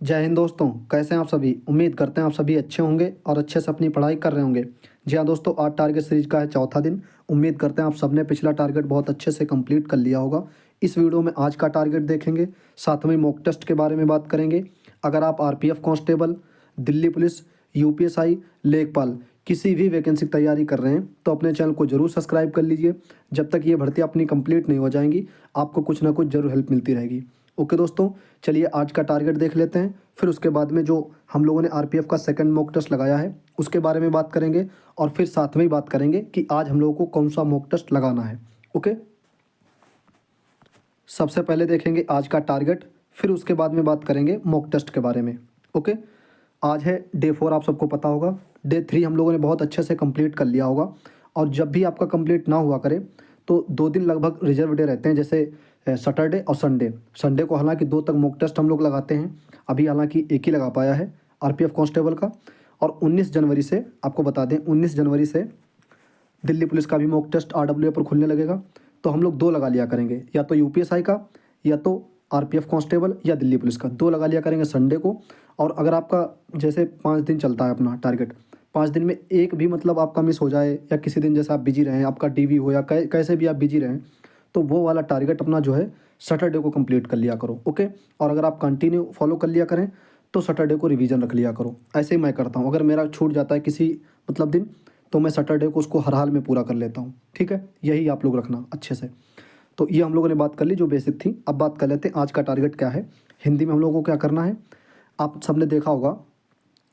जय हिंद दोस्तों। कैसे हैं आप सभी? उम्मीद करते हैं आप सभी अच्छे होंगे और अच्छे से अपनी पढ़ाई कर रहे होंगे। जी हाँ दोस्तों, आज टारगेट सीरीज का है चौथा दिन। उम्मीद करते हैं आप सबने पिछला टारगेट बहुत अच्छे से कंप्लीट कर लिया होगा। इस वीडियो में आज का टारगेट देखेंगे, साथ में मॉक टेस्ट के बारे में बात करेंगे। अगर आप RPF constable, Delhi police, UPSI, लेखपाल किसी भी वैकेंसी की तैयारी कर रहे हैं तो अपने चैनल को जरूर सब्सक्राइब कर लीजिए। जब तक ये भर्ती अपनी कंप्लीट नहीं हो जाएंगी आपको कुछ ना कुछ जरूर हेल्प मिलती रहेगी। ओके दोस्तों, चलिए आज का टारगेट देख लेते हैं। फिर उसके बाद में जो हम लोगों ने आरपीएफ का सेकंड मॉक टेस्ट लगाया है उसके बारे में बात करेंगे और फिर साथ में ही बात करेंगे कि आज हम लोगों को कौन सा मॉक टेस्ट लगाना है। ओके, सबसे पहले देखेंगे आज का टारगेट, फिर उसके बाद में बात करेंगे मॉक टेस्ट के बारे में। ओके, आज है डे 4, आप सबको पता होगा। डे 3 हम लोगों ने बहुत अच्छे से कंप्लीट कर लिया होगा। और जब भी आपका कंप्लीट ना हुआ करे तो 2 दिन लगभग रिजर्व डे रहते हैं, जैसे सैटरडे और संडे। संडे को हालांकि 2 तक मॉक टेस्ट हम लोग लगाते हैं। अभी हालांकि एक ही लगा पाया है आरपीएफ कांस्टेबल का। और 19 जनवरी से आपको बता दें, 19 जनवरी से दिल्ली पुलिस का भी मॉक टेस्ट आरडब्ल्यू पर खुलने लगेगा। तो हम लोग 2 लगा लिया करेंगे, या तो यूपीएसआई का या तो आरपीएफ कांस्टेबल या दिल्ली पुलिस का, 2 लगा लिया करेंगे संडे को। और अगर आपका जैसे 5 दिन चलता है अपना टारगेट, 5 दिन में एक भी मतलब आपका मिस हो जाए या किसी दिन जैसे आप बिजी रहें, आपका डीवी हो या कैसे भी आप बिजी रहें, तो वो वाला टारगेट अपना जो है सैटरडे को कंप्लीट कर लिया करो। ओके, और अगर आप कंटिन्यू फॉलो कर लिया करें तो सैटरडे को रिवीजन रख लिया करो। ऐसे ही मैं करता हूँ, अगर मेरा छूट जाता है किसी मतलब दिन तो मैं सैटरडे को उसको हर हाल में पूरा कर लेता हूँ। ठीक है, यही आप लोग रखना अच्छे से। तो ये हम लोगों ने बात कर ली जो बेसिक थी। अब बात कर लेते हैं आज का टारगेट क्या है। हिंदी में हम लोगों को क्या करना है, आप सबने देखा होगा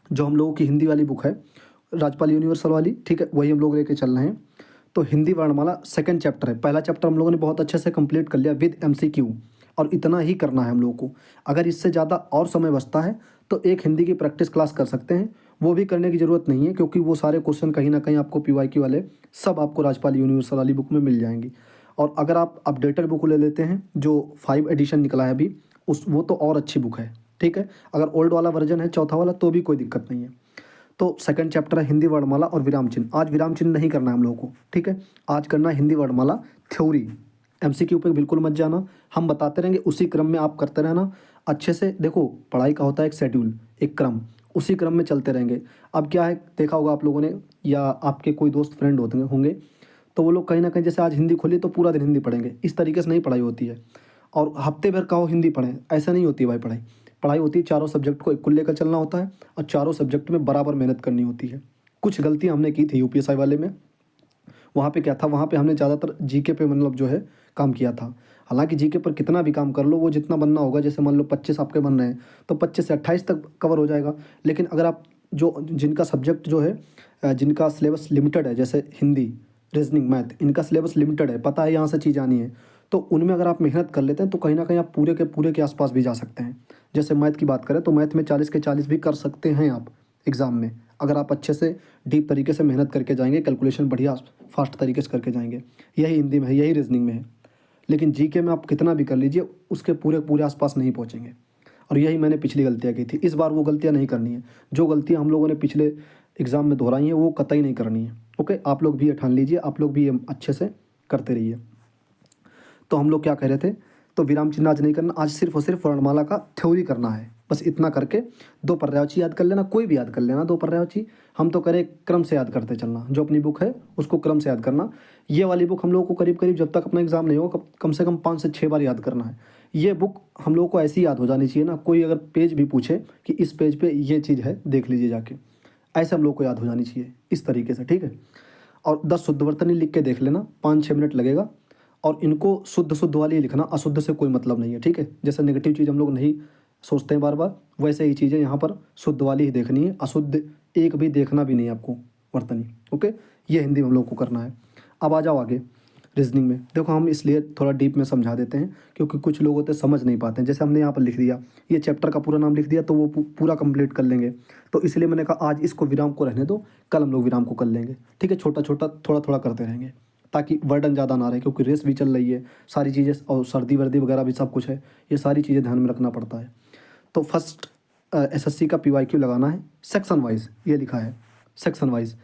जो हम लोगों की हिंदी वाली बुक है राजपाल यूनिवर्सल वाली, ठीक है, वही हम लोग लेके चल रहे हैं। तो हिंदी वर्णमाला सेकंड चैप्टर है। पहला चैप्टर हम लोगों ने बहुत अच्छे से कंप्लीट कर लिया विद एमसीक्यू, और इतना ही करना है हम लोगों को। अगर इससे ज़्यादा और समय बचता है तो एक हिंदी की प्रैक्टिस क्लास कर सकते हैं, वो भी करने की ज़रूरत नहीं है क्योंकि वो सारे क्वेश्चन कहीं ना कहीं आपको पीवाईक्यू वाले सब आपको राजपाल यूनिवर्सल वाली बुक में मिल जाएंगी। और अगर आप अपडेटेड बुक ले लेते हैं जो 5 एडिशन निकला है अभी, उस वो तो और अच्छी बुक है। ठीक है, अगर ओल्ड वाला वर्जन है चौथा वाला तो भी कोई दिक्कत नहीं है। तो सेकंड चैप्टर है हिंदी वर्णमाला और विराम चिन्ह। आज विराम चिन्ह नहीं करना है हम लोगों को, ठीक है। आज करना है हिंदी वर्णमाला थ्योरी। एमसीक्यू पे बिल्कुल मत जाना, हम बताते रहेंगे उसी क्रम में आप करते रहना अच्छे से। देखो, पढ़ाई का होता है एक शेड्यूल, एक क्रम, उसी क्रम में चलते रहेंगे। अब क्या है, देखा होगा आप लोगों ने या आपके कोई दोस्त फ्रेंड होते होंगे, तो वो लोग कहीं ना कहीं जैसे आज हिंदी खोली तो पूरा दिन हिंदी पढ़ेंगे। इस तरीके से नहीं पढ़ाई होती है। और हफ्ते भर कहो हिंदी पढ़ें, ऐसा नहीं होती भाई पढ़ाई। पढ़ाई होती है, चारों सब्जेक्ट को इक्वल लेकर चलना होता है और चारों सब्जेक्ट में बराबर मेहनत करनी होती है। कुछ गलतियाँ हमने की थी यूपीएसआई वाले में। वहाँ पे क्या था, वहाँ पे हमने ज़्यादातर जीके पे मतलब जो है काम किया था। हालांकि जीके पर कितना भी काम कर लो, वो जितना बनना होगा, जैसे मान लो 25 आपके बन रहे हैं तो 25 से 28 तक कवर हो जाएगा। लेकिन अगर आप जो जिनका सब्जेक्ट जो है जिनका सिलेबस लिमिटेड है, जैसे हिंदी, रीजनिंग, मैथ, इनका सिलेबस लिमिटेड है, पता है यहाँ से चीज़ आनी है, तो उनमें अगर आप मेहनत कर लेते हैं तो कहीं ना कहीं आप पूरे के आसपास भी जा सकते हैं। जैसे मैथ की बात करें तो मैथ में 40 के 40 भी कर सकते हैं आप एग्ज़ाम में, अगर आप अच्छे से डीप तरीके से मेहनत करके जाएंगे, कैलकुलेशन बढ़िया फास्ट तरीके से करके जाएंगे। यही हिंदी में है, यही रीजनिंग में है। लेकिन जीके में आप कितना भी कर लीजिए उसके पूरे आसपास नहीं पहुंचेंगे। और यही मैंने पिछली गलतियाँ की थी, इस बार वो गलतियाँ नहीं करनी है। जो गलतियाँ हम लोगों ने पिछले एग्ज़ाम में दोहराई हैं वो कतई नहीं करनी है। ओके, आप लोग भी ये ठान लीजिए, आप लोग भी ये अच्छे से करते रहिए। तो हम लोग क्या कह रहे थे, तो विराम चिन्ह आज नहीं करना, आज सिर्फ और सिर्फ वर्णमाला का थ्योरी करना है। बस इतना करके 2 पर्यायवाची याद कर लेना, कोई भी याद कर लेना 2 पर्यायवाची। हम तो करें क्रम से याद करते चलना, जो अपनी बुक है उसको क्रम से याद करना। ये वाली बुक हम लोगों को करीब करीब जब तक अपना एग्जाम नहीं हो कम से कम 5 से 6 बार याद करना है। ये बुक हम लोगों को ऐसी याद हो जानी चाहिए ना, कोई अगर पेज भी पूछे कि इस पेज पे ये चीज़ है देख लीजिए जाके, ऐसे हम लोग को याद हो जानी चाहिए इस तरीके से, ठीक है। और 10 शुद्ध वर्तनी लिख के देख लेना, 5-6 मिनट लगेगा। और इनको शुद्ध शुद्ध वाली ही लिखना, अशुद्ध से कोई मतलब नहीं है, ठीक है। जैसे नेगेटिव चीज़ हम लोग नहीं सोचते हैं बार बार, वैसे ही चीज़ें यहाँ पर शुद्ध वाली ही देखनी है, अशुद्ध एक भी देखना भी नहीं है आपको वर्तनी। ओके, ये हिंदी में हम लोग को करना है। अब आ जाओ आगे रीजनिंग में। देखो, हम इसलिए थोड़ा डीप में समझा देते हैं क्योंकि कुछ लोग होते समझ नहीं पाते हैं। जैसे हमने यहाँ पर लिख दिया, ये चैप्टर का पूरा नाम लिख दिया तो वो पूरा कंप्लीट कर लेंगे। तो इसलिए मैंने कहा आज इसको विराम को रहने दो, कल हम लोग विराम को कर लेंगे, ठीक है। छोटा छोटा थोड़ा थोड़ा करते रहेंगे ताकि वर्डन ज़्यादा ना रहे, क्योंकि रेस भी चल रही है, सारी चीज़ें और सर्दी वर्दी वगैरह भी सब कुछ है, ये सारी चीज़ें ध्यान में रखना पड़ता है। तो फर्स्ट एसएससी का पीवाईक्यू लगाना है सेक्शन वाइज, ये लिखा है सेक्शन वाइज।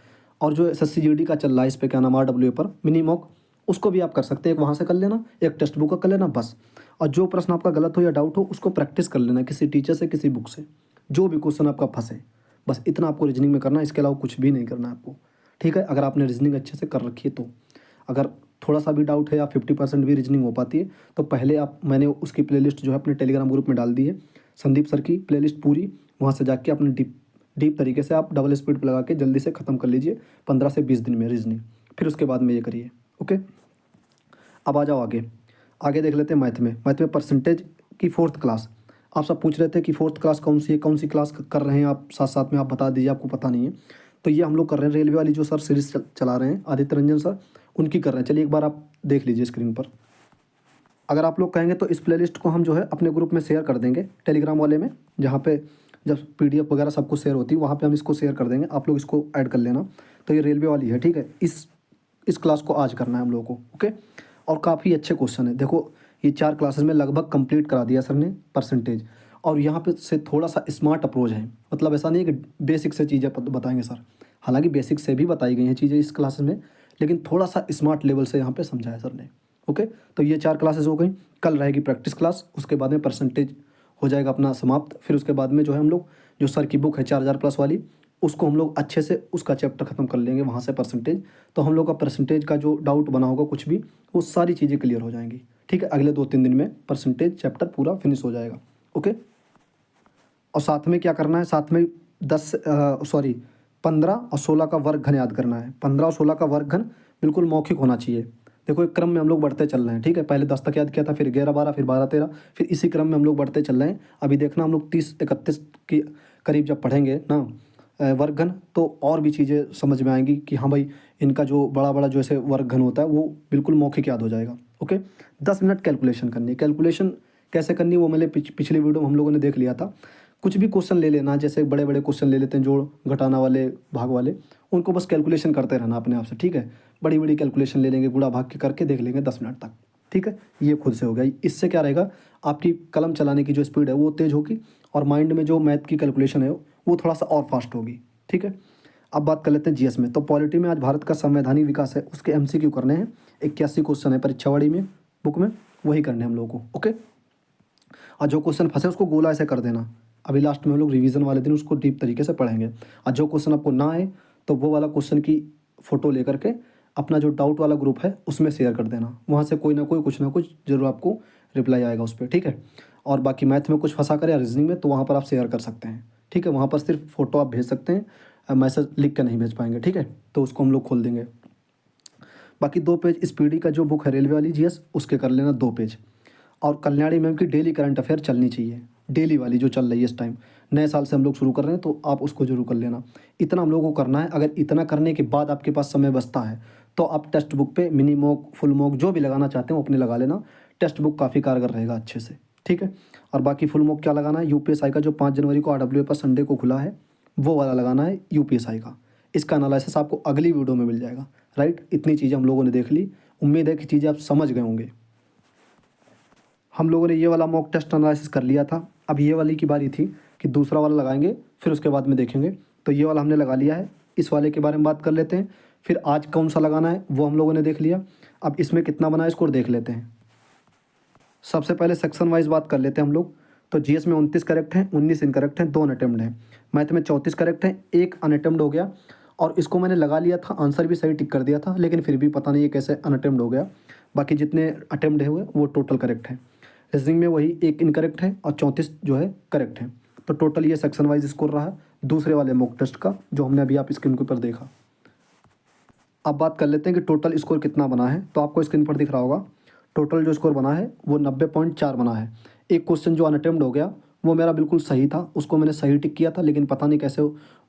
और जो एसएससी जीडी का चल रहा है इस पर क्या नाम आरडब्ल्यू पर मिनी मॉक, उसको भी आप कर सकते हैं, एक वहाँ से कर लेना, एक टेक्स्ट बुक का कर लेना बस। और जो प्रश्न आपका गलत हो या डाउट हो उसको प्रैक्टिस कर लेना किसी टीचर से, किसी बुक से, जो भी क्वेश्चन आपका फंसे। बस इतना आपको रीजनिंग में करना है, इसके अलावा कुछ भी नहीं करना है आपको, ठीक है। अगर आपने रीजनिंग अच्छे से कर रखी है तो अगर थोड़ा सा भी डाउट है या 50% भी रीजनिंग हो पाती है तो पहले मैंने उसकी प्लेलिस्ट जो है अपने टेलीग्राम ग्रुप में डाल दी है, संदीप सर की प्लेलिस्ट पूरी। वहाँ से जाके अपने डीप तरीके से आप डबल स्पीड पर लगा के जल्दी से ख़त्म कर लीजिए 15 से 20 दिन में रीजनिंग। फिर उसके बाद में ये करिए, ओके। अब आ जाओ आगे। आगे देख लेते हैं मैथ में परसेंटेज की 4th क्लास। आप सब पूछ रहे थे कि 4th क्लास कौन सी है, कौन सी क्लास कर रहे हैं आप, साथ साथ में आप बता दीजिए, आपको पता नहीं है तो ये हम लोग कर रहे हैं रेलवे वाली जो सर सीरीज चला रहे हैं आदित्य रंजन सर, उनकी कर रहे हैं। चलिए एक बार आप देख लीजिए स्क्रीन पर। अगर आप लोग कहेंगे तो इस प्लेलिस्ट को हम जो है अपने ग्रुप में शेयर कर देंगे टेलीग्राम वाले में, जहाँ पे जब PDF वगैरह सब कुछ शेयर होती है वहाँ पे हम इसको शेयर कर देंगे, आप लोग इसको ऐड कर लेना। तो ये रेलवे वाली है, ठीक है। इस क्लास को आज करना है हम लोगों को, ओके। और काफ़ी अच्छे क्वेश्चन है, देखो ये 4 क्लासेस में लगभग कंप्लीट करा दिया सर ने परसेंटेज। और यहाँ पे से थोड़ा सा स्मार्ट अप्रोच है, मतलब ऐसा नहीं है कि बेसिक से चीज़ें बताएंगे सर, हालांकि बेसिक से भी बताई गई हैं चीज़ें इस क्लासेस में, लेकिन थोड़ा सा स्मार्ट लेवल से यहाँ पे समझाया सर ने, ओके। तो ये 4 क्लासेस हो गई, कल रहेगी प्रैक्टिस क्लास, उसके बाद में परसेंटेज हो जाएगा अपना समाप्त। फिर उसके बाद में जो है हम लोग जो सर की बुक है 4000+ वाली, उसको हम लोग अच्छे से उसका चैप्टर ख़त्म कर लेंगे वहाँ से परसेंटेज। तो हम लोग का परसेंटेज का जो डाउट बना होगा कुछ भी, वो सारी चीज़ें क्लियर हो जाएंगी, ठीक है। अगले 2-3 दिन में परसेंटेज चैप्टर पूरा फिनिश हो जाएगा, ओके। और साथ में क्या करना है, साथ में 15 और 16 का वर्ग घन याद करना है। 15 और 16 का वर्ग घन बिल्कुल मौखिक होना चाहिए। देखो एक क्रम में हम लोग बढ़ते चल रहे हैं, ठीक है। पहले 10 तक याद किया था, फिर 11-12, फिर 12-13, फिर इसी क्रम में हम लोग बढ़ते चल रहे हैं। अभी देखना हम लोग 30-31 के करीब जब पढ़ेंगे ना वर्ग घन, तो और भी चीज़ें समझ में आएंगी कि हाँ भाई इनका जो बड़ा बड़ा जो ऐसे वर्ग घन होता है वो बिल्कुल मौखिक याद हो जाएगा, ओके। 10 मिनट कैलकुलेशन करनी है। कैलकुलेशन कैसे करनी है वो मैंने पिछली वीडियो में हम लोगों ने देख लिया था। कुछ भी क्वेश्चन ले लेना, जैसे बड़े बड़े क्वेश्चन ले लेते हैं जोड़ घटाना वाले, भाग वाले, उनको बस कैलकुलेशन करते रहना अपने आप से, ठीक है। बड़ी बड़ी कैलकुलेशन ले लेंगे, गुणा भाग के करके देख लेंगे 10 मिनट तक, ठीक है। ये खुद से हो गया। इससे क्या रहेगा, आपकी कलम चलाने की जो स्पीड है वो तेज़ होगी और माइंड में जो मैथ की कैलकुलेशन है वो थोड़ा सा और फास्ट होगी, ठीक है। अब बात कर लेते हैं GS में। तो पॉलिटी में आज भारत का संवैधानिक विकास है, उसके MCQ करने हैं। 81 क्वेश्चन है परीक्षावाड़ी में, बुक में, वही करने हैं हम लोगों को, ओके। और जो क्वेश्चन फंसे उसको गोला ऐसे कर देना। अभी लास्ट में हम लोग रिवीजन वाले दिन उसको डीप तरीके से पढ़ेंगे। और जो क्वेश्चन आपको ना आए तो वो वाला क्वेश्चन की फ़ोटो लेकर के अपना जो डाउट वाला ग्रुप है उसमें शेयर कर देना। वहाँ से कोई ना कोई कुछ ना कुछ जरूर आपको रिप्लाई आएगा उस पर, ठीक है। और बाकी मैथ में कुछ फंसा कर या रीजनिंग में तो वहाँ पर आप शेयर कर सकते हैं, ठीक है। वहाँ पर सिर्फ फ़ोटो आप भेज सकते हैं, मैसेज लिख कर नहीं भेज पाएंगे, ठीक है। तो उसको हम लोग खोल देंगे। बाकी 2 पेज स्पीडी का जो बुक है रेलवे वाली GS, उसके कर लेना 2 पेज। और कल्याणी मैम की डेली करंट अफेयर चलनी चाहिए, डेली वाली जो चल रही है इस टाइम, नए साल से हम लोग शुरू कर रहे हैं तो आप उसको जरूर कर लेना। इतना हम लोगों को करना है। अगर इतना करने के बाद आपके पास समय बचता है तो आप टेक्स्ट बुक पे मिनी मॉक, फुल मॉक जो भी लगाना चाहते हैं वो अपने लगा लेना। टेक्स्ट बुक काफ़ी कारगर रहेगा अच्छे से, ठीक है। और बाकी फुल मॉक क्या लगाना है, UPSI का जो 5 जनवरी को RWA पर संडे को खुला है वो वाला लगाना है UPSI का। इसका एनालिसिस आपको अगली वीडियो में मिल जाएगा, राइट। इतनी चीज़ें हम लोगों ने देख ली, उम्मीद है कि चीज़ें आप समझ गए होंगे। हम लोगों ने ये वाला मॉक टेस्ट एनालिसिस कर लिया था, अब ये वाली की बारी थी कि दूसरा वाला लगाएंगे, फिर उसके बाद में देखेंगे। तो ये वाला हमने लगा लिया है, इस वाले के बारे में बात कर लेते हैं। फिर आज कौन सा लगाना है वो हम लोगों ने देख लिया। अब इसमें कितना बना है स्कोर देख लेते हैं। सबसे पहले सेक्शन वाइज बात कर लेते हैं हम लोग। तो GS में 29 करेक्ट हैं, 19 इनकरेक्ट हैं, 2 अनअटेम्प्ट हैं। मैथ में 34 करेक्ट हैं, 1 अनअटेम्प्ट हो गया। और इसको मैंने लगा लिया था, आंसर भी सही टिक कर दिया था, लेकिन फिर भी पता नहीं ये कैसे अनअटेम्प्ट हो गया। बाकी जितने अटेम्प्ट हुए वो टोटल करेक्ट हैं। रीजनिंग में वही 1 इनकरेक्ट है और 34 जो है करेक्ट है। तो टोटल ये सेक्शन वाइज स्कोर रहा दूसरे वाले मॉक टेस्ट का, जो हमने अभी आप स्क्रीन के ऊपर देखा। अब बात कर लेते हैं कि टोटल स्कोर कितना बना है। तो आपको स्क्रीन पर दिख रहा होगा टोटल जो स्कोर बना है वो 90.4 बना है। एक क्वेश्चन जो अनअटेम्प्ट हो गया वो मेरा बिल्कुल सही था, उसको मैंने सही टिक किया था, लेकिन पता नहीं कैसे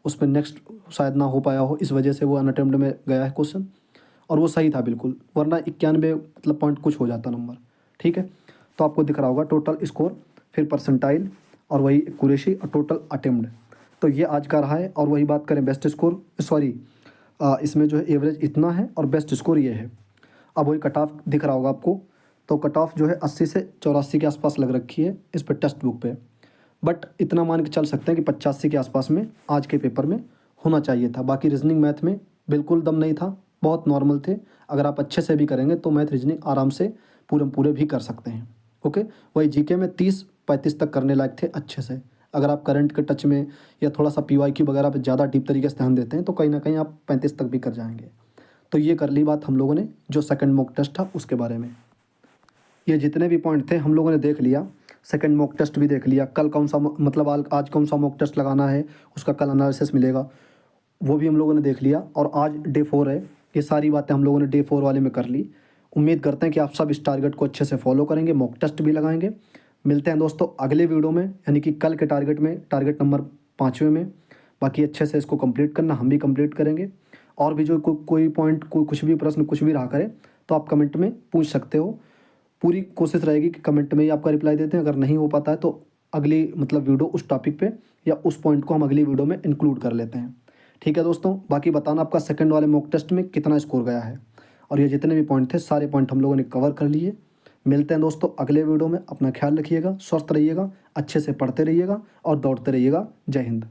उस पर नेक्स्ट शायद ना हो पाया हो, इस वजह से वो अनअटेम्प्ट में गया है क्वेश्चन। और वो सही था बिल्कुल, वरना 91 मतलब पॉइंट कुछ हो जाता नंबर, ठीक है। तो आपको दिख रहा होगा टोटल स्कोर, फिर परसेंटाइल और वही एक्यूरेसी और टोटल अटेम्प्ट। तो ये आज का रहा है। और वही बात करें बेस्ट स्कोर, इसमें जो है एवरेज इतना है और बेस्ट स्कोर ये है। अब वही कट ऑफ दिख रहा होगा आपको। तो कट ऑफ जो है 80 से 84 के आसपास लग रखी है इस पर टेक्स्ट बुक पे। बट इतना मान के चल सकते हैं कि 85 के आसपास में आज के पेपर में होना चाहिए था। बाकी रीजनिंग मैथ में बिल्कुल दम नहीं था, बहुत नॉर्मल थे। अगर आप अच्छे से भी करेंगे तो मैथ रीजनिंग आराम से पूरे भी कर सकते हैं। ओके, वही जीके में 30-35 तक करने लायक थे अच्छे से। अगर आप करंट के टच में या थोड़ा सा पीवाईक्यू वगैरह पे ज़्यादा डीप तरीके से ध्यान देते हैं तो कहीं ना कहीं आप 35 तक भी कर जाएंगे। तो ये कर ली बात हम लोगों ने जो सेकंड मॉक टेस्ट था उसके बारे में। ये जितने भी पॉइंट थे हम लोगों ने देख लिया। सेकंड मॉक टेस्ट भी देख लिया। कल कौन सा मतलब आज कौन सा मॉक टेस्ट लगाना है उसका कल एनालिसिस मिलेगा, वो भी हम लोगों ने देख लिया। और आज डे 4 है, ये सारी बातें हम लोगों ने डे 4 वाले में कर ली। उम्मीद करते हैं कि आप सब इस टारगेट को अच्छे से फॉलो करेंगे, मॉक टेस्ट भी लगाएंगे। मिलते हैं दोस्तों अगले वीडियो में, यानी कि कल के टारगेट में, टारगेट नंबर 5वें में। बाकी अच्छे से इसको कंप्लीट करना, हम भी कंप्लीट करेंगे। और भी जो कोई पॉइंट, कोई कुछ भी प्रश्न कुछ भी रहा करे तो आप कमेंट में पूछ सकते हो। पूरी कोशिश रहेगी कि कमेंट में ही आपका रिप्लाई देते हैं। अगर नहीं हो पाता है तो अगली मतलब वीडियो उस टॉपिक पे या उस पॉइंट को हम अगली वीडियो में इंक्लूड कर लेते हैं। ठीक है दोस्तों, बाकी बताना आपका सेकंड वाले मॉक टेस्ट में कितना स्कोर गया है। और ये जितने भी पॉइंट थे सारे पॉइंट हम लोगों ने कवर कर लिए। मिलते हैं दोस्तों अगले वीडियो में। अपना ख्याल रखिएगा, स्वस्थ रहिएगा, अच्छे से पढ़ते रहिएगा और दौड़ते रहिएगा। जय हिंद।